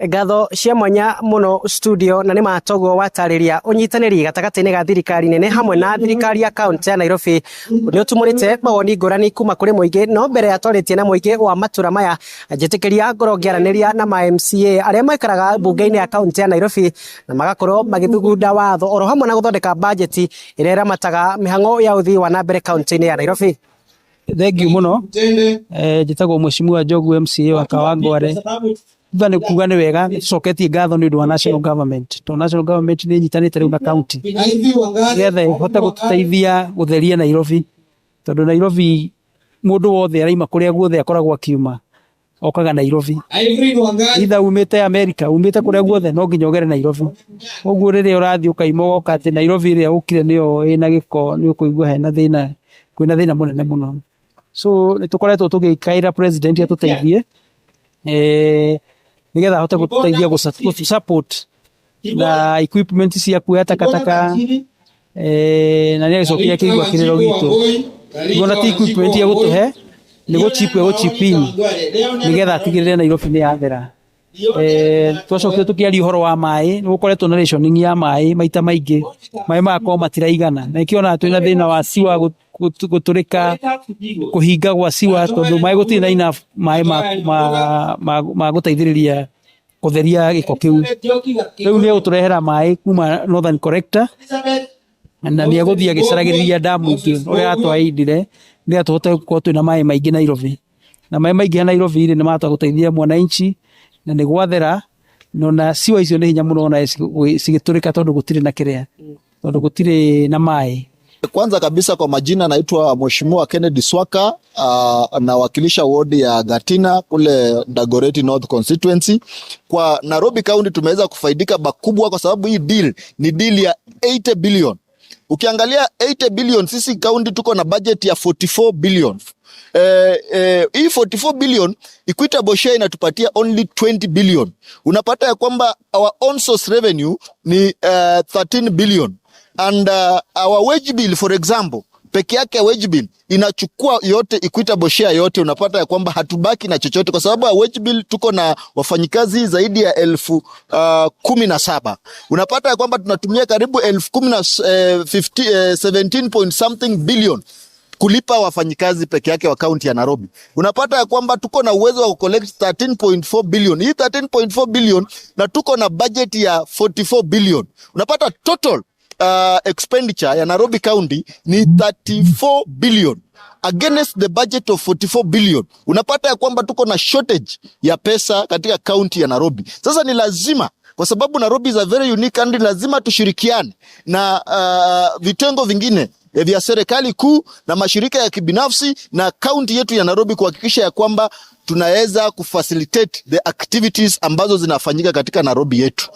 Ngatho cia mwanya muno studio na ni matogo watariria unyitaniri gatagati-ini ga thirikari nene hamwe na thirikari ya kaunti ya Nairobi ni utumurite mawoni ngurani kuma kuri muingi no mbere atwaritie na muingi wa matura maya njitikiria ngoro ngiaraniria na ma MCA aria maikaraga bunge-ini ya kaunti ya Nairobi na magakorwo magithugunda watho oro hamwe na guthondeka budget iria iramataga mihango ya uthii wa nambere kaunti-ini ya Nairobi. Thank you muno njitagwo Mheshimiwa Njogu MCA wa Kawangware. Bane kuga ni wega coketie ngatho ni undu wa national government to national government ni nyitanite riu na county getha hota gututeithia gutheria Nairobi tondu Nairobi mundu wothe araima kuria guothe akoragwo akiuma okaga Nairobi itha umite America umite kuria guothe no nginya ogere Nairobi oguo riria urathii ukaima ugoka ati Nairobi riria ukire niyo ina giko ni ukuigua hena thina kwina thina munene muno so nitukoretwo tugikaira president atuteithie nigetha hote gututeithia support na equipment cia kuoya takataka na ni gicokia kigwa kiriro gitu ngona ti equipment ya gutuhe ni guchipin nigetha atigirire Nairobi ni yathera twacokire tukiaria uhoro wa mai ni gukoretwo na rationing ya mai maita maingi mai makwa matiraigana na ikiona twina thina wa siwa guturika kuhinga gwa siwa tondu mai gutiri na enough mai ma guteithiriria kutheria giko kiu riu ni uturehera mai kuma Northern Collector na ni aguthia gicaragiriria damu ingi uria atwaidire ni atuhote gukorwo twina mai maingi Nairobi na mai maingi Nairobi ni matwa guteithia mwananchi na ni gwathera na siwa icio ni hinya muno na cigiturika tondu gutiri na kiria tondu gutiri na mai. Kwanza kabisa kwa majina naitwa Mheshimiwa Kennedy Swaka, nawakilisha wodi ya Gatina kule Dagoretti North Constituency. Kwa Nairobi County tumeweza kufaidika bakubwa kwa sababu hii deal ni deal ya 80 billion. Ukiangalia 80 billion sisi county tuko na budget ya 44 billion. Hii 44 billion Equitable share inatupatia only 20 billion. Unapata ya kwamba our own source revenue ni 13 billion. And our wage bill for example, peke yake wage bill inachukua yote Equitable share yote, unapata ya kwamba hatubaki na chochote kwa sababu wage bill tuko na wafanyikazi zaidi ya 17,000. Unapata ya kwamba tunatumia karibu 17 point something billion kulipa wafanyikazi peke yake wa county ya Nairobi. Unapata ya kwamba tuko na uwezo wa collect 13.4 billion. Hii 13.4 billion na tuko na budget ya 44 billion. Unapata total expenditure ya Nairobi County ni 34 billion against the budget of 44 billion. Unapata ya kwamba tuko na shortage ya pesa katika county ya Nairobi. Sasa ni lazima, kwa sababu Nairobi is a very unique country, lazima tushirikiane na vitengo vingine vya serikali kuu na mashirika ya kibinafsi na county yetu ya Nairobi kuhakikisha ya kwamba tunaweza kufacilitate the activities ambazo zinafanyika katika Nairobi yetu.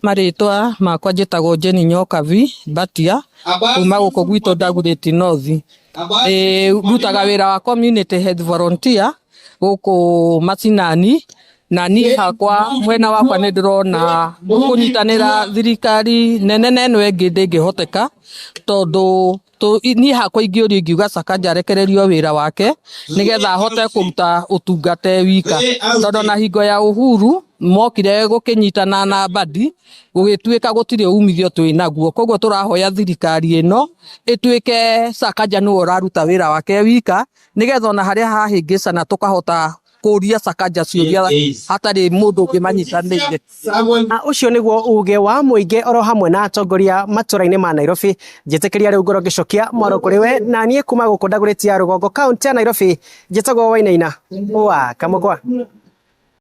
Maritwa makwa njitagwo Jenny Nyokavi Batia kuma guko gwito Dagoretti North rutaga wira wa community health volunteer guko Macinani na ni hakwa mwena wakwa ni ndirona kunyitanira thirikari nene neno engi ndingihoteka tondu ni hakwa ingiuri ingiuga Sakaja arekererio wira wake nigetha hote kuruta utungate wika tondu na hingo ya uhuru mokire gukinyitana na badi gugituika gutire umithio twinaguo koguo turahoya thirikari ino ituike Sakaja no uraruta wira wake wika nigetha ona haria hahingicana tukahota kuria Sakaja ciuria hatari mundu ungimanyitanire. Ucio niguo uge wa muingi oro hamwe na atongoria matura-ini ma Nairobi. Njitikiria riu ngoro gicokia mwaro kuriwe na nie kuma guko Dagoretti ya Rugongo county ya Nairobi. Njitagwo Wainaina wa Kamugwa.